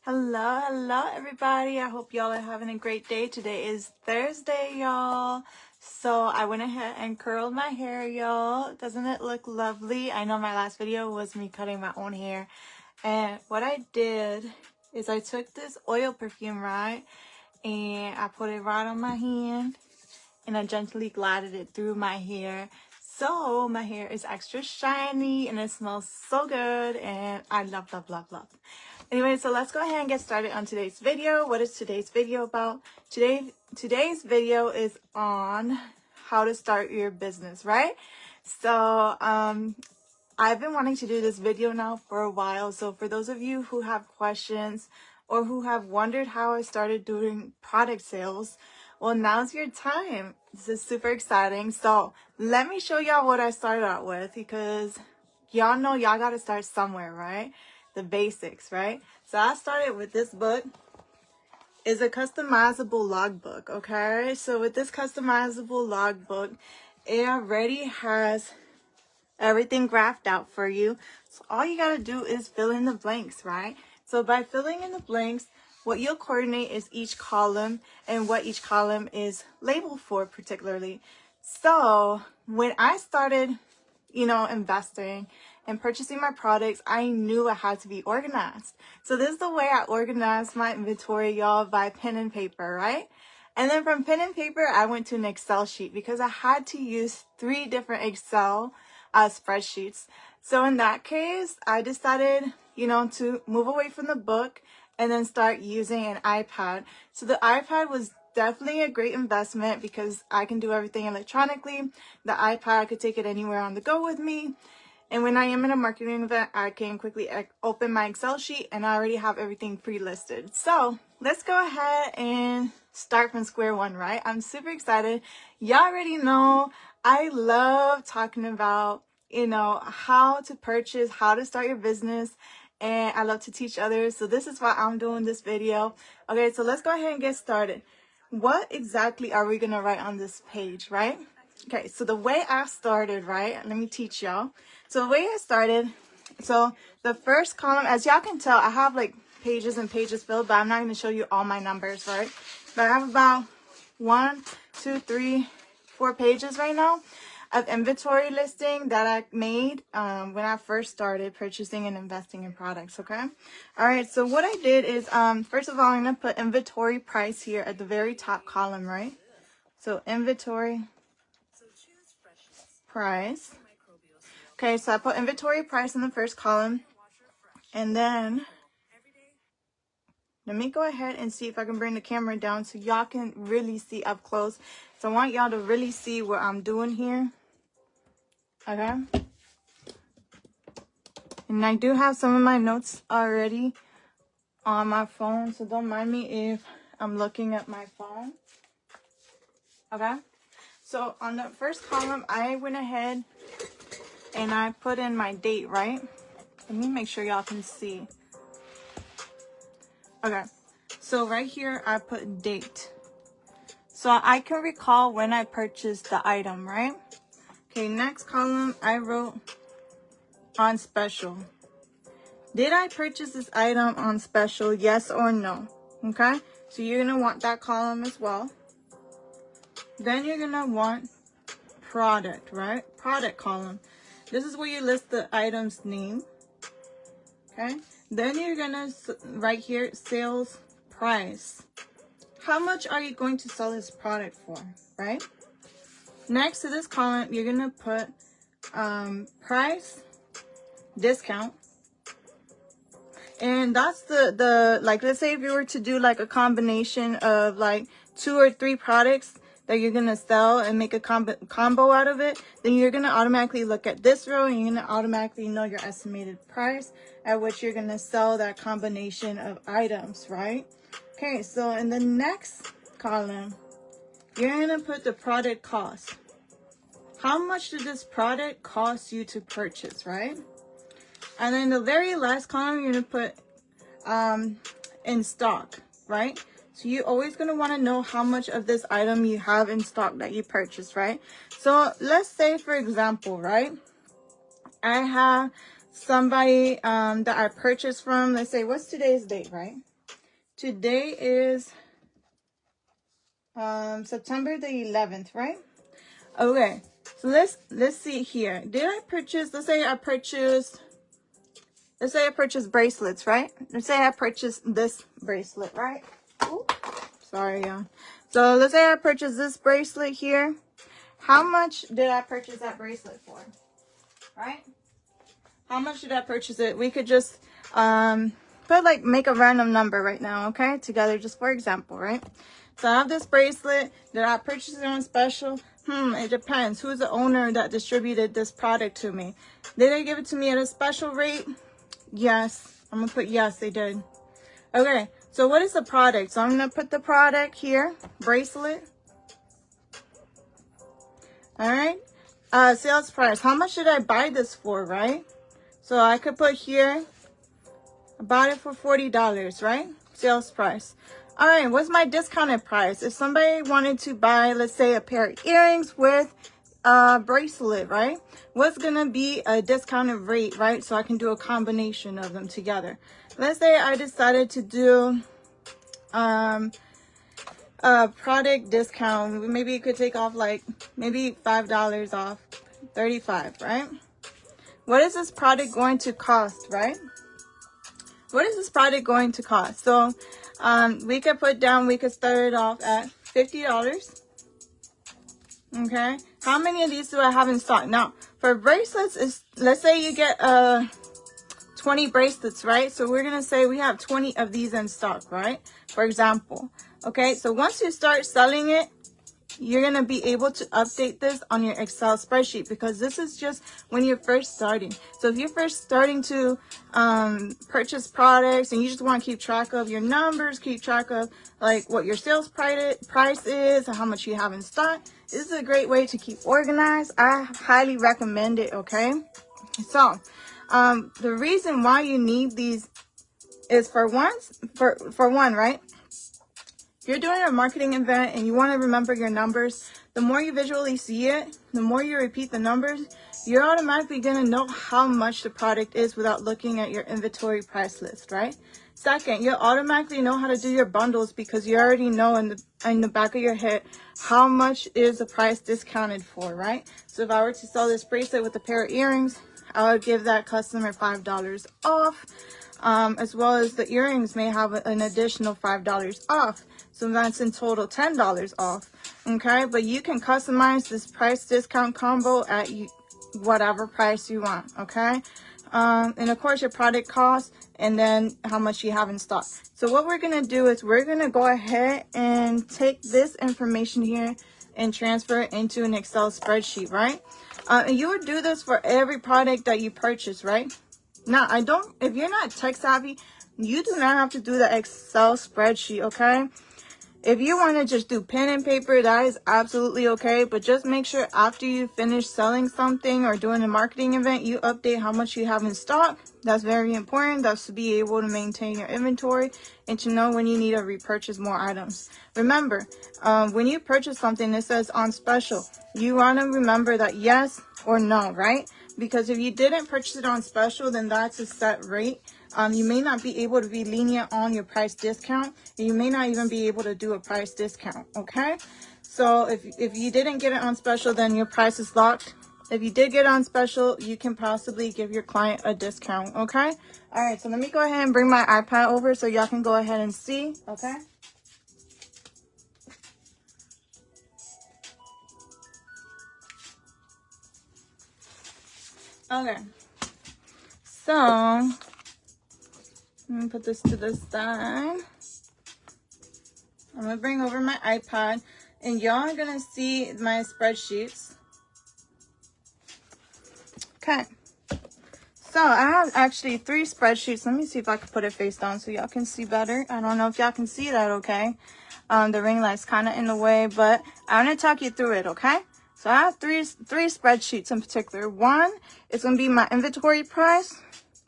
Hello everybody. I hope y'all are having a great day. Today is Thursday, y'all. So I went ahead and curled my hair, y'all. Doesn't it look lovely? I know my last video was me cutting my own hair. And what I did is I took this oil perfume, right? And I put it right on my hand. And I gently glided it through my hair. So my hair is extra shiny and it smells so good. And I love, love, love, love. Anyway, so let's go ahead and get started on today's video. What is today's video about? Today's video is on how to start your business, right? So I've been wanting to do this video now for a while. So for those of you who have questions or who have wondered how I started doing product sales, well, now's your time. This is super exciting. So let me show y'all what I started out with, because y'all know y'all got to start somewhere, right? The basics, right? So I started with this book. It's a customizable logbook, okay? So with this customizable logbook, it already has everything graphed out for you. So all you got to do is fill in the blanks, right? So by filling in the blanks, what you'll coordinate is each column and what each column is labeled for particularly. So when I started, investing and purchasing my products, I knew I had to be organized. So this is the way I organized my inventory, y'all, by pen and paper, right? And then from pen and paper, I went to an Excel sheet because I had to use 3 different Excel spreadsheets. So in that case, I decided, to move away from the book and then start using an iPad. So the iPad was definitely a great investment because I can do everything electronically. The iPad, I could take it anywhere on the go with me. And when I am in a marketing event, I can quickly open my Excel sheet and I already have everything pre-listed. So let's go ahead and start from square one, right? I'm super excited. Y'all already know I love talking about, how to purchase, how to start your business. And I love to teach others. So this is why I'm doing this video. Okay, so let's go ahead and get started. What exactly are we going to write on this page, right? Okay, so the way I started, right? Let me teach y'all. So the way I started, so the first column, as y'all can tell, I have like pages and pages filled, but I'm not going to show you all my numbers, right? But I have about 1, 2, 3, 4 pages right now of inventory listing that I made when I first started purchasing and investing in products, okay? All right, so what I did is, first of all, I'm going to put inventory price here at the very top column, right? So inventory price. Okay, so I put inventory price in the first column. And then let me go ahead and see if I can bring the camera down so y'all can really see up close. So I want y'all to really see what I'm doing here. Okay. And I do have some of my notes already on my phone, so don't mind me if I'm looking at my phone. Okay. So on the first column, I went ahead and I put in my date, right? Let me make sure y'all can see. Okay. So right here, I put date. So I can recall when I purchased the item, right? Okay, next column, I wrote on special. Did I purchase this item on special, yes or no? Okay, so you're going to want that column as well. Then you're going to want product, right? Product column. This is where you list the item's name. Okay, then you're going to write here sales price. How much are you going to sell this product for, right? Next to this column, you're going to put price, discount. And that's the like, let's say if you were to do like a combination of like 2 or 3 products that you're going to sell and make a combo out of it, then you're going to automatically look at this row and you're going to automatically know your estimated price at which you're going to sell that combination of items, right? Okay, so in the next column, you're going to put the product cost. How much did this product cost you to purchase, right? And then the very last column, you're going to put in stock, right? So you're always going to want to know how much of this item you have in stock that you purchased, right? So let's say, for example, right, I have somebody that I purchased from, let's say, what's today's date, right? Today is September the 11th, right? Okay, so let's see here. Did I purchase, let's say I purchased bracelets, right? Let's say I purchased this bracelet, right? Ooh, sorry, y'all. So let's say I purchased this bracelet here. How much did I purchase that bracelet for? Right? How much did I purchase it? We could just make a random number right now, okay? Together, just for example, right? So I have this bracelet. Did I purchase it on special? It depends. Who's the owner that distributed this product to me? Did they give it to me at a special rate? Yes. I'm going to put yes, they did. Okay, so what is the product? So I'm going to put the product here, bracelet. All right. Sales price. How much did I buy this for, right? So I could put here, I bought it for $40, right? Sales price. All right, what's my discounted price? If somebody wanted to buy, let's say, a pair of earrings with a bracelet, right? What's gonna be a discounted rate, right? So I can do a combination of them together. Let's say I decided to do a product discount. Maybe you could take off like maybe $5 off, 35, right? What is this product going to cost, right? What is this product going to cost? So we could start it off at $50. Okay. How many of these do I have in stock? Now, for bracelets, let's say you get 20 bracelets, right? So we're going to say we have 20 of these in stock, right? For example. Okay. So once you start selling it, you're going to be able to update this on your Excel spreadsheet, because this is just when you're first starting. So if you're first starting to purchase products and you just want to keep track of your numbers, keep track of like what your sales price is and how much you have in stock, this is a great way to keep organized. I highly recommend it. Okay. So the reason why you need these is for one, right? If you're doing a marketing event and you want to remember your numbers, the more you visually see it, the more you repeat the numbers, you're automatically going to know how much the product is without looking at your inventory price list, right? Second, you'll automatically know how to do your bundles because you already know in the back of your head how much is the price discounted for, right? So if I were to sell this bracelet with a pair of earrings, I would give that customer $5 off. As well as the earrings may have an additional $5 off. So that's in total $10 off. Okay, but you can customize this price discount combo at whatever price you want. Okay, and of course your product cost and then how much you have in stock. So what we're going to do is we're going to go ahead and take this information here and transfer it into an Excel spreadsheet, right? And you would do this for every product that you purchase, right? Now, if you're not tech savvy, you do not have to do the Excel spreadsheet, okay? If you want to just do pen and paper, that is absolutely okay. But just make sure after you finish selling something or doing a marketing event, you update how much you have in stock. That's very important. That's to be able to maintain your inventory and to know when you need to repurchase more items. Remember, when you purchase something that says on special, you want to remember that yes or no, right? Because if you didn't purchase it on special, then that's a set rate. You may not be able to be lenient on your price discount. And you may not even be able to do a price discount, okay? So if you didn't get it on special, then your price is locked. If you did get it on special, you can possibly give your client a discount, okay? All right, so let me go ahead and bring my iPad over so y'all can go ahead and see, okay? Okay, so let me put this to the side. I'm gonna bring over my iPad and y'all are gonna see my spreadsheets. Okay, so I have actually 3 spreadsheets. Let me see if I can put it face down so y'all can see better. I don't know if y'all can see that, okay? The ring light's kind of in the way, but I'm gonna talk you through it, okay? So I have three spreadsheets in particular. One is going to be my inventory price.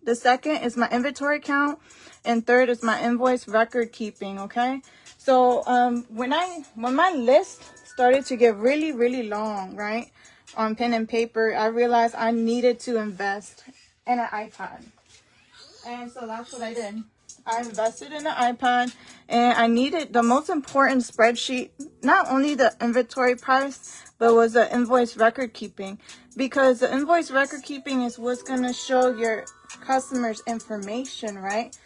The second is my inventory count. And third is my invoice record keeping, okay? So when my list started to get really, really long, right, on pen and paper, I realized I needed to invest in an iPad. And so that's what I did. I invested in an iPad, and I needed the most important spreadsheet, not only the inventory price, but was the invoice record keeping, because the invoice record keeping is what's going to show your customers information, right?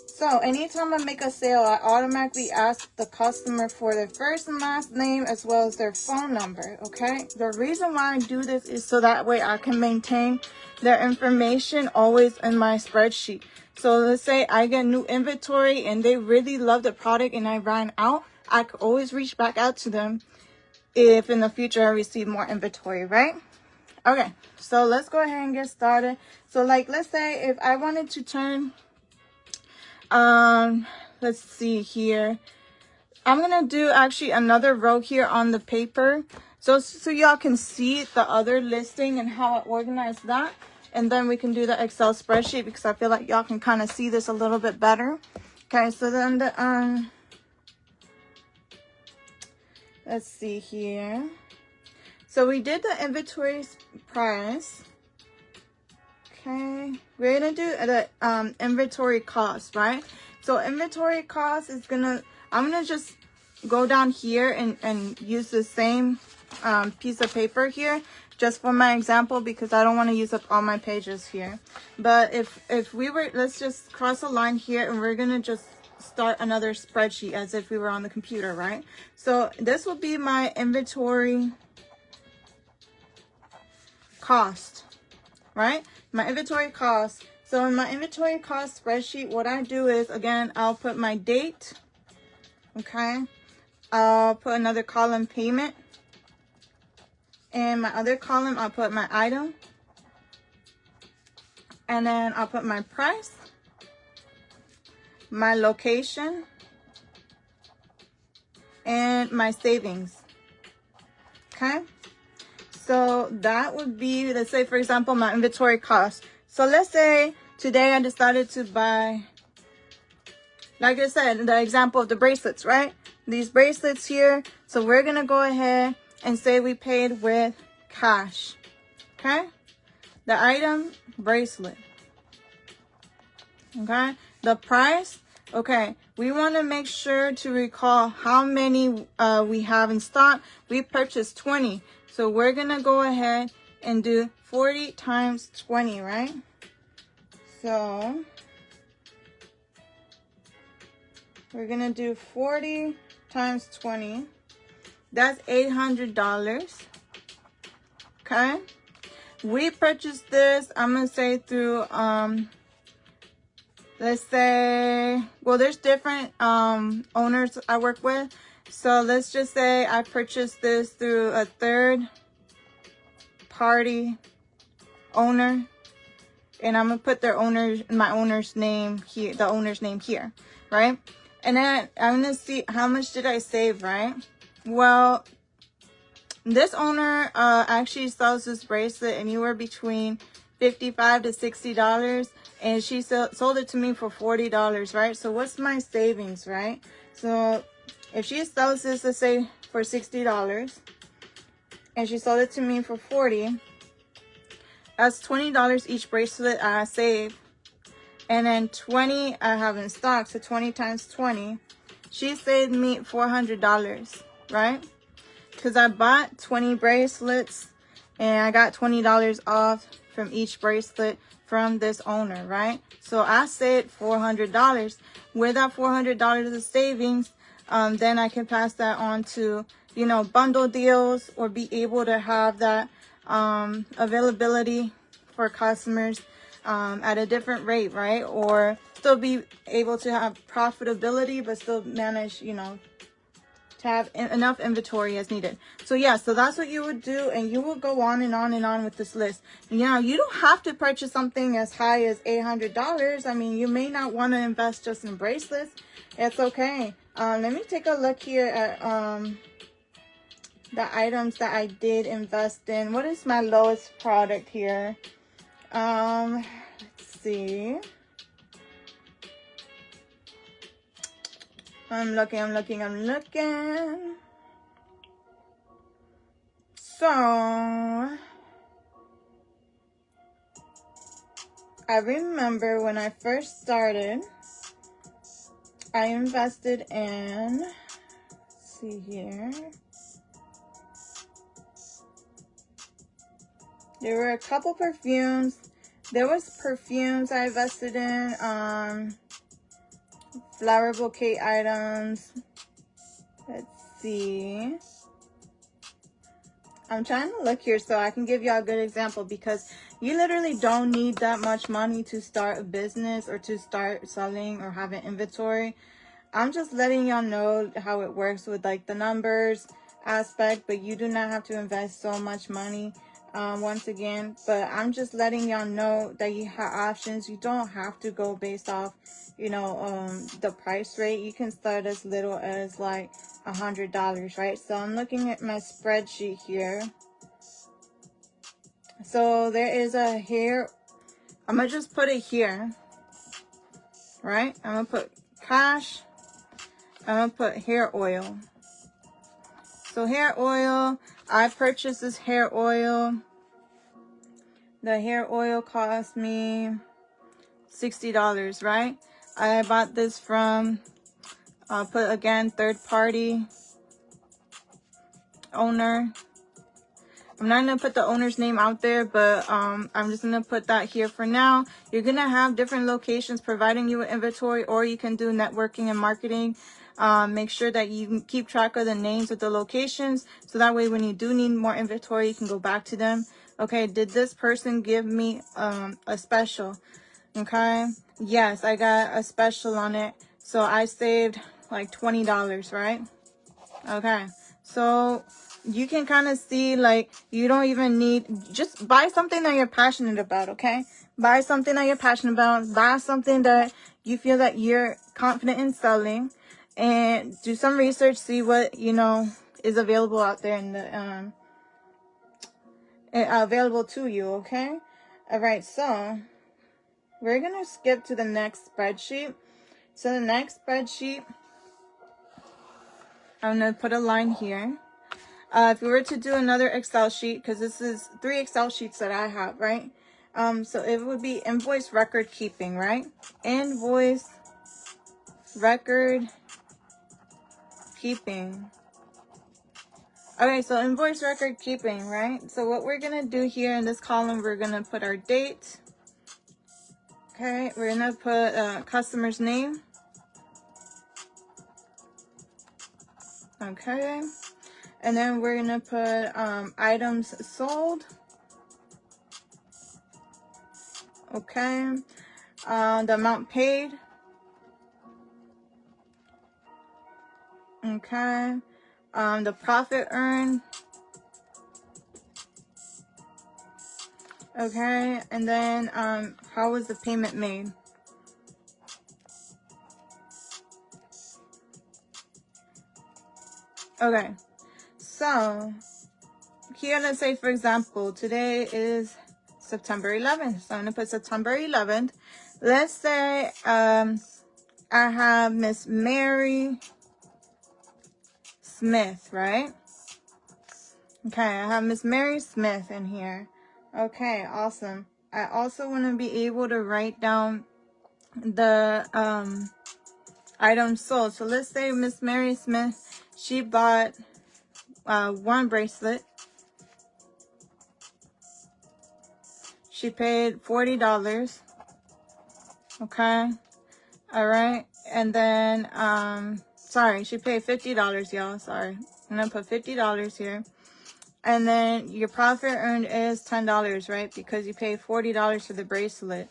So anytime I make a sale, I automatically ask the customer for their first and last name as well as their phone number, okay? The reason why I do this is so that way I can maintain their information always in my spreadsheet. So let's say I get new inventory and they really love the product and I ran out, I could always reach back out to them if in the future I receive more inventory, right? Okay, so let's go ahead and get started. So like, let's say if I wanted to turn, let's see here. I'm gonna do actually another row here on the paper, so y'all can see the other listing and how I organized that, and then we can do the Excel spreadsheet because I feel like y'all can kind of see this a little bit better. Okay, so then the let's see here. So we did the inventory price. Okay, we're gonna do the inventory cost, right? So inventory cost is I'm gonna just go down here and use the same piece of paper here just for my example because I don't want to use up all my pages here. But if we were, let's just cross a line here and we're gonna just start another spreadsheet as if we were on the computer, right? So this will be my inventory cost, right? My inventory cost. So in my inventory cost spreadsheet, what I do is, again, I'll put my date, okay? I'll put another column payment. And my other column, I'll put my item. And then I'll put my price, my location, and my savings, okay? So that would be, let's say, for example, my inventory cost. So let's say today I decided to buy, like I said, the example of the bracelets, right? These bracelets here. So we're going to go ahead and say we paid with cash, okay? The item, bracelet, okay? The price, okay. We want to make sure to recall how many we have in stock. We purchased 20. So we're going to go ahead and do 40 times 20, right? So we're going to do 40 times 20. That's $800. Okay? We purchased this, I'm going to say through, let's say, well, there's different owners I work with. So let's just say I purchased this through a third party owner, and I'm gonna put their my owner's name here, the owner's name here, right? And then I'm gonna see how much did I save, right? Well, this owner actually sells this bracelet anywhere between $55 to $60, and she sold it to me for $40, right? So what's my savings, right? So if she sells this, let's say, for $60, and she sold it to me for $40, that's $20 each bracelet I save. And then 20 I have in stock, so 20 times 20. She saved me $400, right? Because I bought 20 bracelets, and I got $20 off from each bracelet from this owner, right? So I saved $400. With that $400 of savings, then I can pass that on to, you know, bundle deals, or be able to have that availability for customers at a different rate, right? Or still be able to have profitability, but still manage, you know, to have enough inventory as needed. So yeah, so that's what you would do, and you will go on and on and on with this list. You know, you don't have to purchase something as high as $800. I mean, you may not want to invest just in bracelets. It's okay. Let me take a look here at the items that I did invest in. What is my lowest product here? Let's see. I'm looking. So I remember when I first started, I invested in, let's see here. There were a couple perfumes. There was perfumes I invested in, flower bouquet items. Let's see. I'm trying to look here so I can give y'all a good example, because you literally don't need that much money to start a business or to start selling or have an inventory. I'm just letting y'all know how it works with like the numbers aspect, but you do not have to invest so much money once again. But I'm just letting y'all know that you have options. You don't have to go based off, you know, the price rate. You can start as little as like $100, right? So I'm looking at my spreadsheet here. So there is a hair, I'm gonna just put it here, right? I'm gonna put cash, I'm gonna put hair oil. So hair oil, I purchased this hair oil. The hair oil cost me $60, right? I bought this from, I'll put again, third party owner. I'm not going to put the owner's name out there, but I'm just going to put that here for now. You're going to have different locations providing you with inventory, or you can do networking and marketing. Make sure that you can keep track of the names of the locations, so that way when you do need more inventory, you can go back to them. Okay, did this person give me a special? Okay, yes, I got a special on it, so I saved like $20, right? Okay, so you can kind of see, like, you don't even need, just buy something that you're passionate about, okay? Buy something that you're passionate about. Buy something that you feel that you're confident in selling, and do some research, see what, you know, is available out there in the, available to you, okay? All right, so we're going to skip to the next spreadsheet. So the next spreadsheet, I'm going to put a line here. If we were to do another Excel sheet, because this is 3 Excel sheets that I have, right? So it would be invoice record keeping, right? Invoice record keeping. Okay, so invoice record keeping, right? So what we're going to do here in this column, we're going to put our date. Okay, we're going to put customer's name. Okay. And then we're going to put items sold. Okay. The amount paid. Okay. The profit earned. Okay. And then how was the payment made? Okay. So here, let's say, for example, today is September 11th. So I'm going to put September 11th. Let's say I have Miss Mary Smith, right? Okay, I have Miss Mary Smith in here. Okay, awesome. I also want to be able to write down the items sold. So let's say Miss Mary Smith, she bought 1 bracelet. She paid $40. Okay. All right. And then, sorry, she paid $50, y'all. Sorry. I'm going to put $50 here. And then your profit earned is $10, right? Because you paid $40 for the bracelet.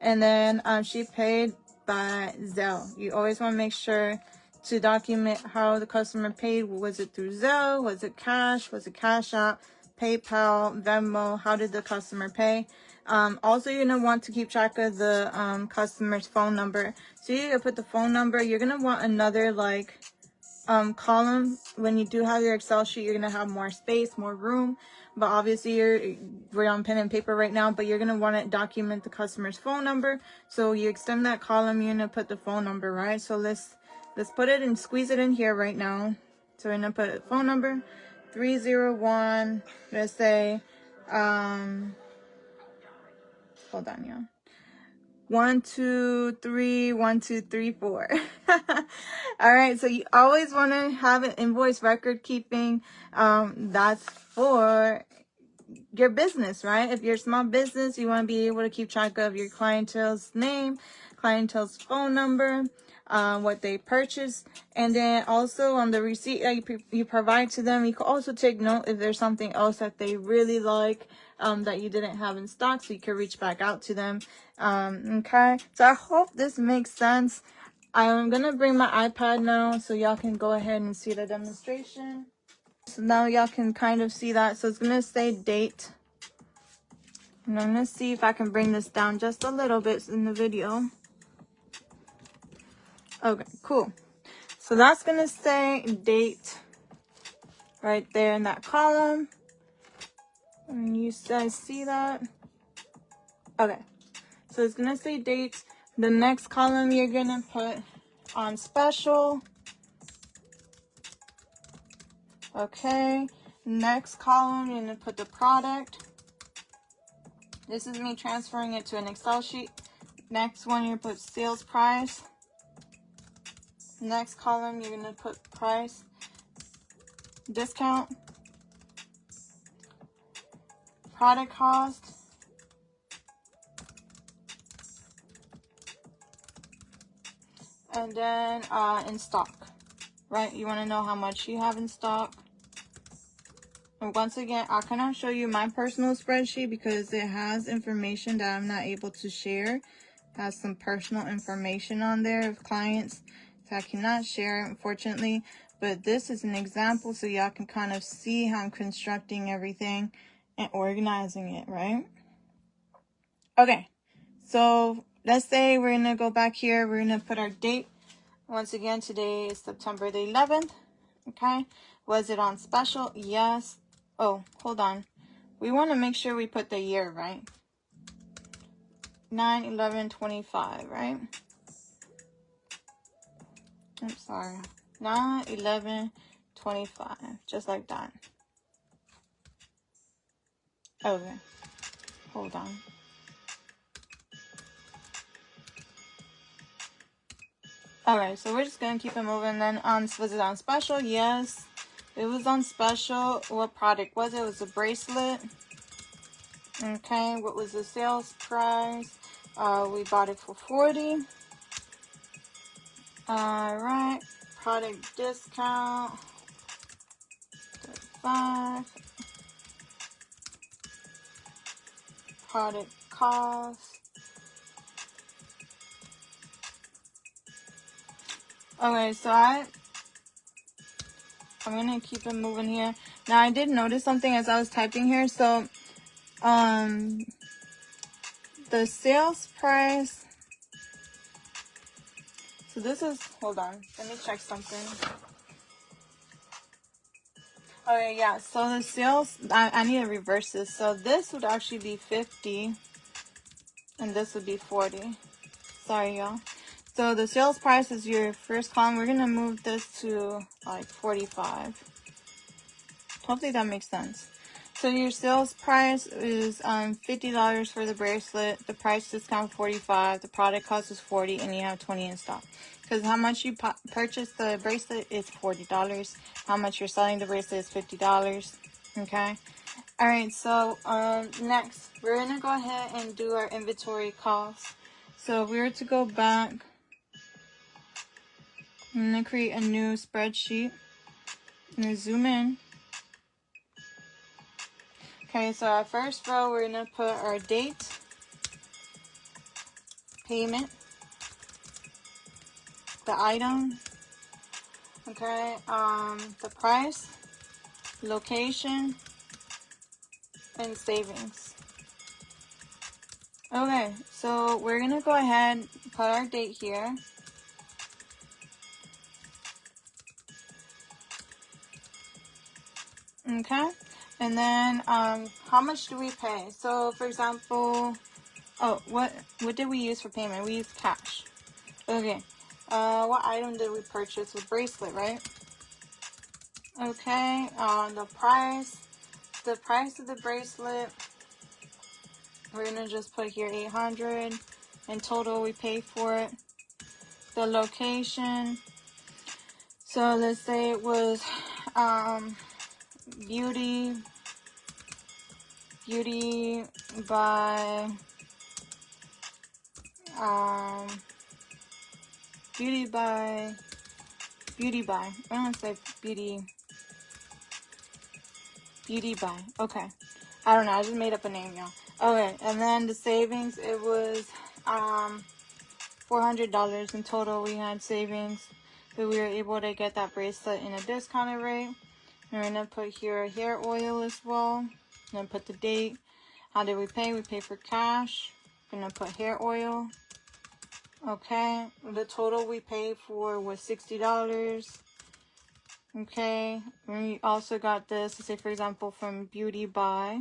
And then she paid by Zelle. You always want to make sure to document how the customer paid. Was it through Zelle? Was it cash? Was it Cash App, PayPal, Venmo? How did the customer pay? Also, you're going to want to keep track of the customer's phone number. So you're going to put the phone number. You're going to want another, like, column. When you do have your Excel sheet, you're going to have more space, more room. But obviously, we're on pen and paper right now, but you're going to want to document the customer's phone number. So you extend that column, you're going to put the phone number, right? So let's put it and squeeze it in here right now. So we're going to put phone number 301, let's say, hold on, y'all. 1, 2, 3, 1, 2, 3, 4. All right, so you always want to have an invoice record keeping. That's for your business, right? If you're a small business, you want to be able to keep track of your clientele's name, clientele's phone number, what they purchased, and then also on the receipt that you provide to them, you can also take note if there's something else that they really like that you didn't have in stock, so you can reach back out to them. Okay, so I hope this makes sense. I'm gonna bring my iPad now so y'all can go ahead and see the demonstration. So now y'all can kind of see that. So it's gonna say date. And I'm gonna see if I can bring this down just a little bit in the video. Okay, cool. So that's gonna say date right there in that column. And you guys see that? Okay. So it's gonna say date. The next column you're gonna put on special. Okay. Next column you're gonna put the product. This is me transferring it to an Excel sheet. Next one you're gonna put sales price. Next column you're gonna put price, discount, product cost, and then in stock, right? You want to know how much you have in stock. And once again, I cannot show you my personal spreadsheet because it has information that I'm not able to share. It has some personal information on there of clients, so I cannot share, unfortunately. But this is an example so y'all can kind of see how I'm constructing everything and organizing it, right? Okay, so let's say we're gonna go back here. We're gonna put our date. Once again, today is September the 11th. Okay, was it on special? Yes. Oh, hold on. We want to make sure we put the year, right? 9/11/25, right? I'm sorry. 9/11/25, just like that. Okay, hold on. Alright, so we're just gonna keep it moving. Then was it on special? Yes, it was on special. What product was it? It was a bracelet. Okay, what was the sales price? We bought it for $40. Alright, product discount 5. Product cost. Okay, so I'm gonna keep it moving here. Now I did notice something as I was typing here. So the sales price. So this is, hold on, let me check something. Okay, yeah, so the sales, I need to reverse this. So this would actually be 50 and this would be 40. Sorry, y'all. So the sales price is your first column. We're gonna move this to like 45. Hopefully that makes sense. So your sales price is $50 for the bracelet. The price discount 45. The product cost is 40, and you have 20 in stock. Because how much you purchase the bracelet is $40. How much you're selling the bracelet is $50. Okay. All right. So next, we're gonna go ahead and do our inventory costs. So if we were to go back, I'm gonna create a new spreadsheet. I'm gonna zoom in. Okay, so our first row, we're going to put our date, payment, the item, okay, the price, location, and savings. Okay, so we're going to go ahead and put our date here. Okay, and then how much do we pay? So, for example, oh, what did we use for payment? We used cash. Okay, what item did we purchase? A bracelet, right? Okay, the price of the bracelet, we're gonna just put here 800, in total we pay for it. The location, so let's say it was beauty by I don't want to say beauty by. Okay, I don't know, I just made up a name, y'all. Okay, and then the savings, it was $400 in total. We had savings, but we were able to get that bracelet in a discounted rate. And we're gonna put here hair oil as well. And then put the date. How did we pay? We pay for cash. We're gonna put hair oil. Okay, the total we paid for was $60. Okay, we also got this, let's say for example, from Beauty By.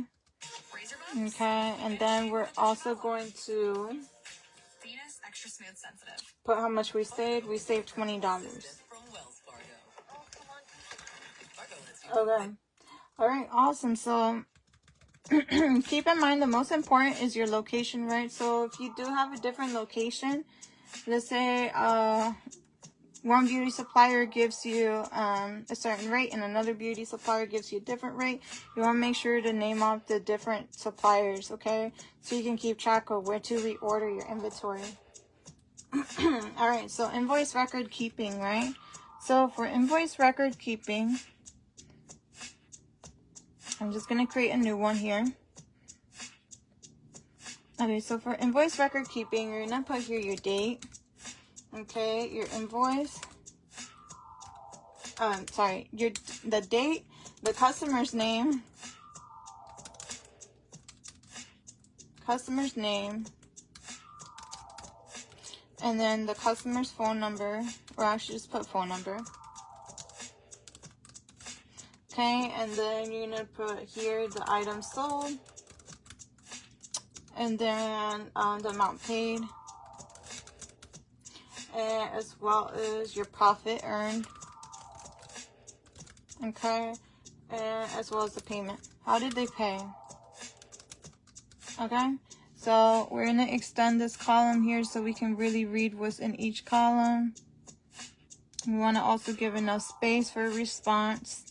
Okay, and then we're also going to put how much we saved. We saved $20. Okay, all right, awesome. So keep in mind the most important is your location, right? So if you do have a different location, let's say one beauty supplier gives you a certain rate and another beauty supplier gives you a different rate, you want to make sure to name off the different suppliers, okay? So you can keep track of where to reorder your inventory. All right, so invoice record keeping, right? So for invoice record keeping, I'm just going to create a new one here. Okay, so for invoice record keeping, you're going to put here your date, okay, your invoice. The date, the customer's name, and then the customer's phone number, or actually just put phone number. Okay, and then you're gonna put here the item sold, and then the amount paid, and as well as your profit earned. Okay, and as well as the payment. How did they pay? Okay, so we're going to extend this column here so we can really read what's in each column. We want to also give enough space for a response.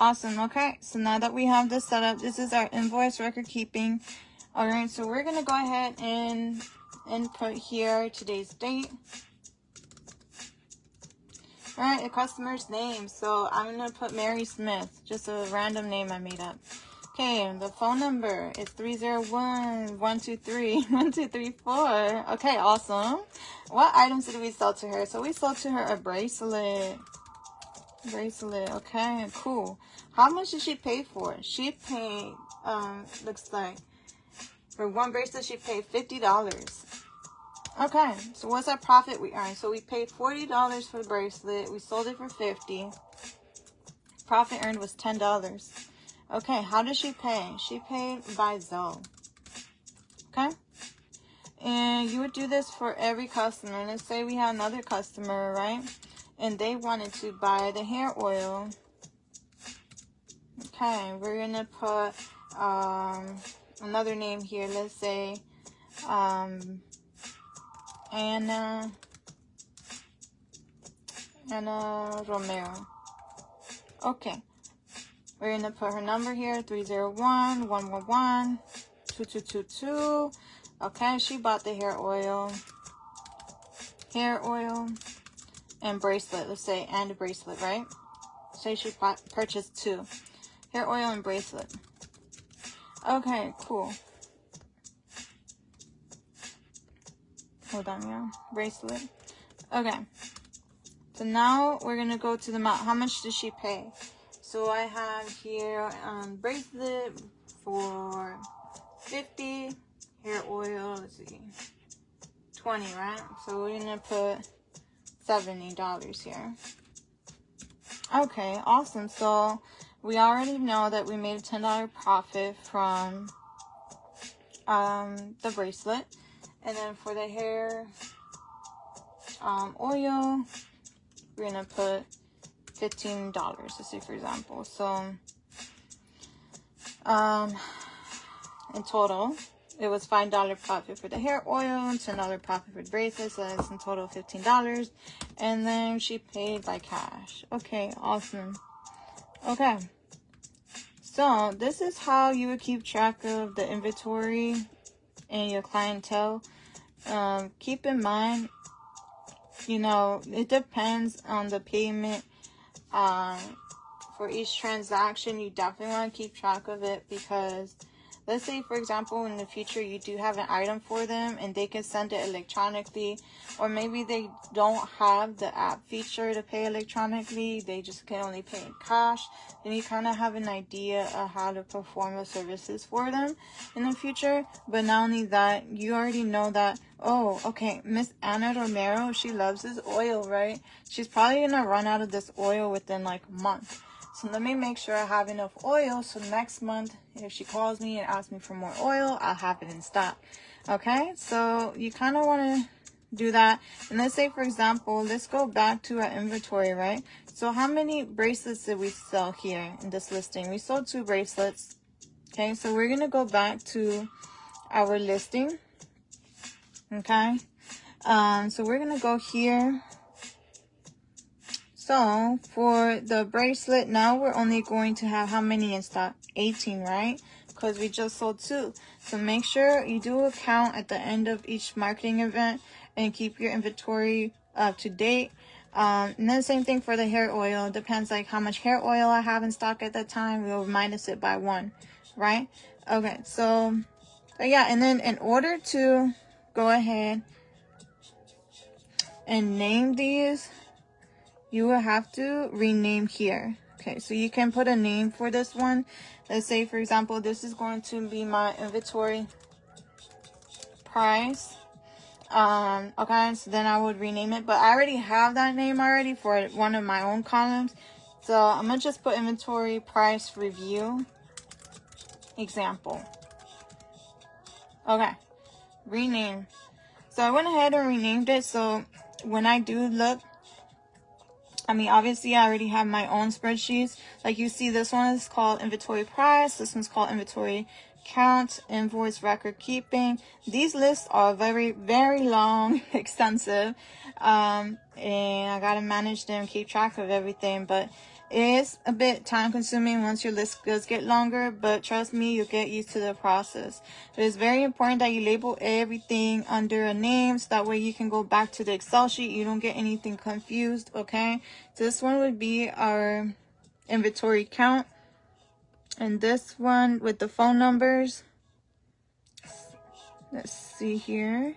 Awesome. Okay, so now that we have this set up, this is our invoice record keeping. All right, so we're going to go ahead and input here today's date. All right, the customer's name. So I'm going to put Mary Smith, just a random name I made up. Okay, the phone number is 301-123-1234. Okay, awesome. What items did we sell to her? So we sold to her a bracelet. Okay, cool. How much did she pay for it? She paid, looks like, for one bracelet, she paid $50. Okay, so what's our profit we earned? So we paid $40 for the bracelet. We sold it for $50. Profit earned was $10. Okay, how did she pay? She paid by Zelle. Okay? And you would do this for every customer. Let's say we had another customer, right? And they wanted to buy the hair oil. Okay, we're going to put another name here. Let's say Anna Romero. Okay. We're going to put her number here, 301-111-2222. Okay, she bought the hair oil and bracelet. Let's say, and a bracelet, right? Say she purchased 2. Hair oil and bracelet. Okay, cool. Hold on, yeah. Bracelet. Okay. So now we're going to go to the amount. How much did she pay? So I have here bracelet for $50, hair oil, let's see, $20, right? So we're going to put $70 here. Okay, awesome. So we already know that we made a $10 profit from the bracelet. And then for the hair oil, we're going to put $15, let's say, for example. So In total, it was $5 profit for the hair oil, $10 profit for the bracelet, so that's in total $15. And then she paid by cash. Okay, awesome. Okay, so this is how you would keep track of the inventory and your clientele. Keep in mind, you know, it depends on the payment. For each transaction, you definitely want to keep track of it, because let's say, for example, in the future you do have an item for them and they can send it electronically, or maybe they don't have the app feature to pay electronically, they just can only pay in cash. Then you kind of have an idea of how to perform the services for them in the future. But not only that, you already know that, oh, okay, Miss Anna Romero, she loves this oil, right? She's probably gonna run out of this oil within like a month. So let me make sure I have enough oil, so next month if she calls me and asks me for more oil, I'll have it in stock. Okay, so you kind of want to do that. And let's say, for example, let's go back to our inventory, right? So how many bracelets did we sell here in this listing? We sold 2 bracelets. Okay, so we're going to go back to our listing. Okay, so we're going to go here. So for the bracelet, now we're only going to have how many in stock? 18, right? Because we just sold 2. So make sure you do a count at the end of each marketing event and keep your inventory up to date. And then same thing for the hair oil. It depends like how much hair oil I have in stock at that time. We'll minus it by 1, right? Okay, so yeah, and then in order to go ahead and name these, you will have to rename here. Okay, so you can put a name for this one. Let's say, for example, this is going to be my inventory price. Okay, so then I would rename it, but I already have that name already for one of my own columns. So I'm gonna just put inventory price review example. Okay, rename. So I went ahead and renamed it. So when I do look, I mean, obviously, I already have my own spreadsheets. Like you see, this one is called inventory price. This one's called inventory count, invoice record keeping. These lists are very, very long, extensive. And I got to manage them, keep track of everything. But it is a bit time consuming once your list does get longer, but trust me, you'll get used to the process. It is very important that you label everything under a name, so that way you can go back to the Excel sheet. You don't get anything confused, okay? So this one would be our inventory count. And this one with the phone numbers. Let's see here.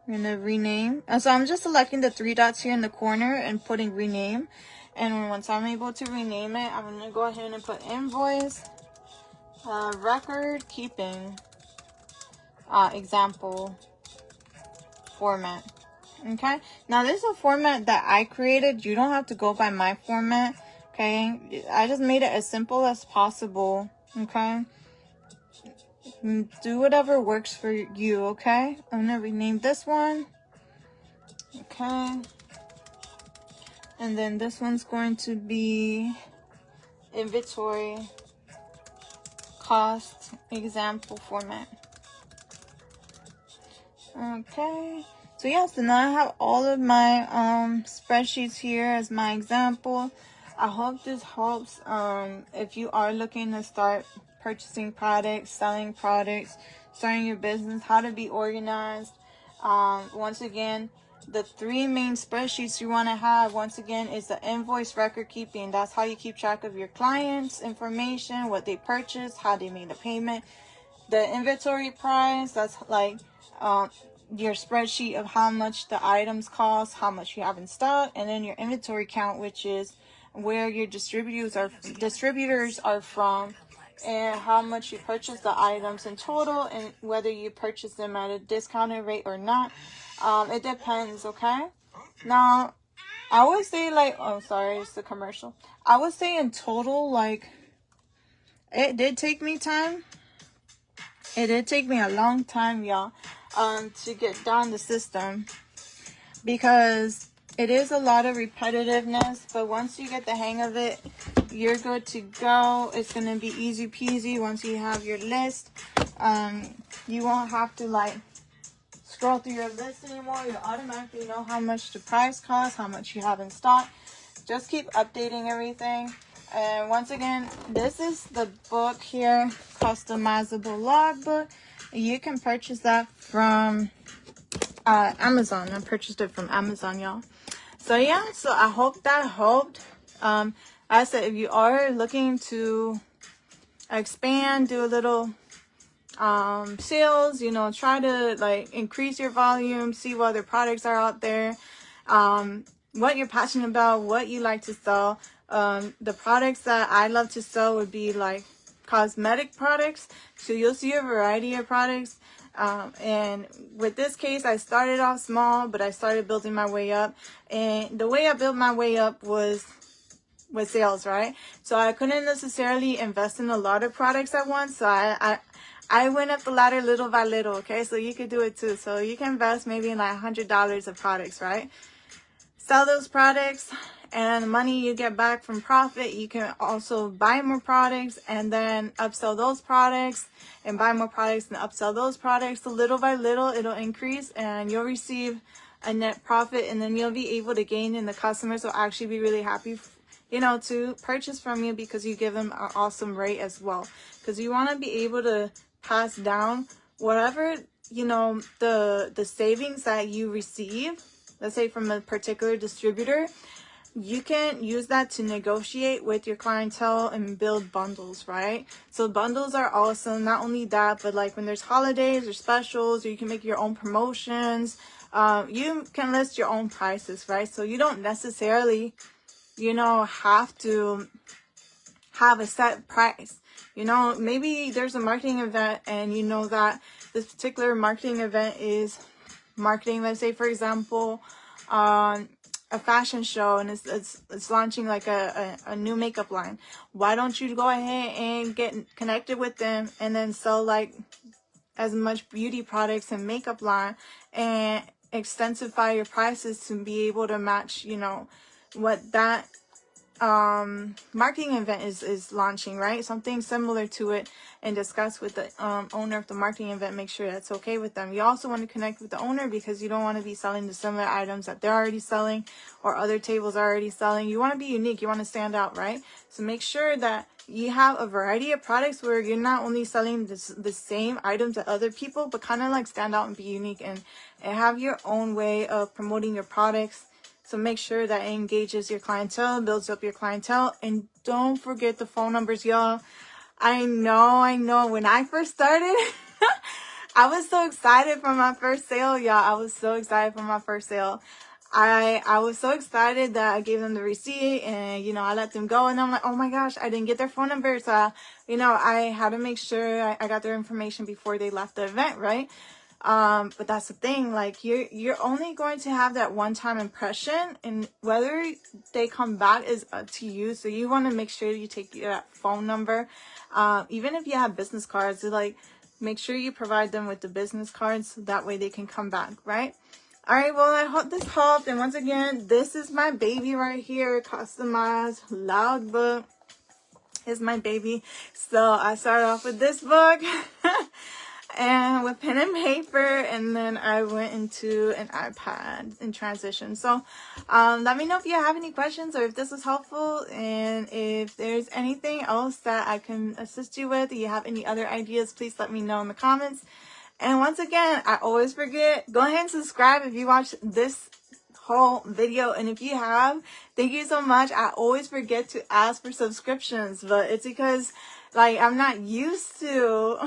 We're gonna rename. So I'm just selecting the 3 dots here in the corner and putting rename. And once I'm able to rename it, I'm gonna go ahead and put invoice record keeping example format. Okay, now this is a format that I created. You don't have to go by my format. Okay, I just made it as simple as possible. Okay, do whatever works for you. Okay, I'm gonna rename this one. Okay, and then this one's going to be inventory cost example format. Okay, so yeah, so now I have all of my spreadsheets here as my example. I hope this helps if you are looking to start purchasing products, selling products, starting your business, how to be organized. Once again, the 3 main spreadsheets you want to have, once again, is the invoice record keeping. That's how you keep track of your clients' information, what they purchased, how they made a payment. The inventory price, that's like your spreadsheet of how much the items cost, how much you have in stock. And then your inventory count, which is where your distributors are from, and how much you purchase the items in total, and whether you purchase them at a discounted rate or not. It depends. Okay, now I would say, like, oh sorry, it's the commercial. I would say in total, like, it did take me time. It did take me a long time, y'all, to get down the system, because it is a lot of repetitiveness, but once you get the hang of it, you're good to go. It's going to be easy peasy once you have your list. You won't have to like scroll through your list anymore. You automatically know how much the price costs, how much you have in stock. Just keep updating everything. And once again, this is the book here, Customizable Logbook. You can purchase that from Amazon. I purchased it from Amazon, y'all. So yeah, so I hope that helped. As I said, if you are looking to expand, do a little sales, you know, try to like increase your volume, see what other products are out there, what you're passionate about, what you like to sell. The products that I love to sell would be like cosmetic products. So you'll see a variety of products. And with this case, I started off small, but I started building my way up. And the way I built my way up was with sales, right? So I couldn't necessarily invest in a lot of products at once. So I went up the ladder little by little, okay? So you could do it too. So you can invest maybe in like $100 of products, right? Sell those products, and the money you get back from profit, you can also buy more products and then upsell those products and buy more products and upsell those products. So little by little, it'll increase and you'll receive a net profit, and then you'll be able to gain, and the customers will actually be really happy, you know, to purchase from you because you give them an awesome rate as well. Because you want to be able to pass down whatever, you know, the savings that you receive, let's say from a particular distributor. You can use that to negotiate with your clientele and build bundles, right? So bundles are awesome. Not only that, but like when there's holidays or specials, or you can make your own promotions. You can list your own prices, right? So you don't necessarily, you know, have to have a set price. You know, maybe there's a marketing event and you know that this particular marketing event is marketing, let's say for example, a fashion show, and it's launching like a new makeup line. Why don't you go ahead and get connected with them and then sell like as much beauty products and makeup line and extensify your prices to be able to match, you know, what that marketing event is launching, right? Something similar to it, and discuss with the owner of the marketing event, make sure that's okay with them. You also want to connect with the owner because you don't want to be selling the similar items that they're already selling or other tables are already selling. You want to be unique, you want to stand out, right? So make sure that you have a variety of products where you're not only selling the same items that other people, but kind of like stand out and be unique and have your own way of promoting your products. So make sure that it engages your clientele, builds up your clientele, and don't forget the phone numbers, y'all. I know. When I first started, I was so excited for my first sale, y'all. I was so excited for my first sale. I was so excited that I gave them the receipt and, you know, I let them go, and I'm like, oh my gosh, I didn't get their phone number. So, you know, I had to make sure I got their information before they left the event, right? But that's the thing, like you're only going to have that one-time impression, and whether they come back is up to you. So you want to make sure you take that phone number. Even if you have business cards, like make sure you provide them with the business cards so that way they can come back, right? All right, well, I hope this helped. And once again, this is my baby right here, Customized Logbook is my baby. So I started off with this book and with pen and paper, and then I went into an iPad in transition. So let me know if you have any questions or if this was helpful, and if there's anything else that I can assist you with, or you have any other ideas, please let me know in the comments. And once again, I always forget, go ahead and subscribe if you watched this whole video, and if you have, thank you so much. I always forget to ask for subscriptions, but it's because like I'm not used to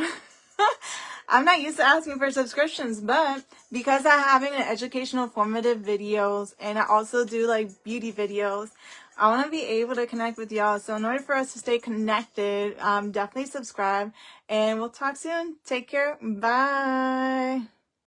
I'm not used to asking for subscriptions, but because I'm having an educational formative videos, and I also do like beauty videos, I want to be able to connect with y'all. So in order for us to stay connected, definitely subscribe, and we'll talk soon. Take care. Bye.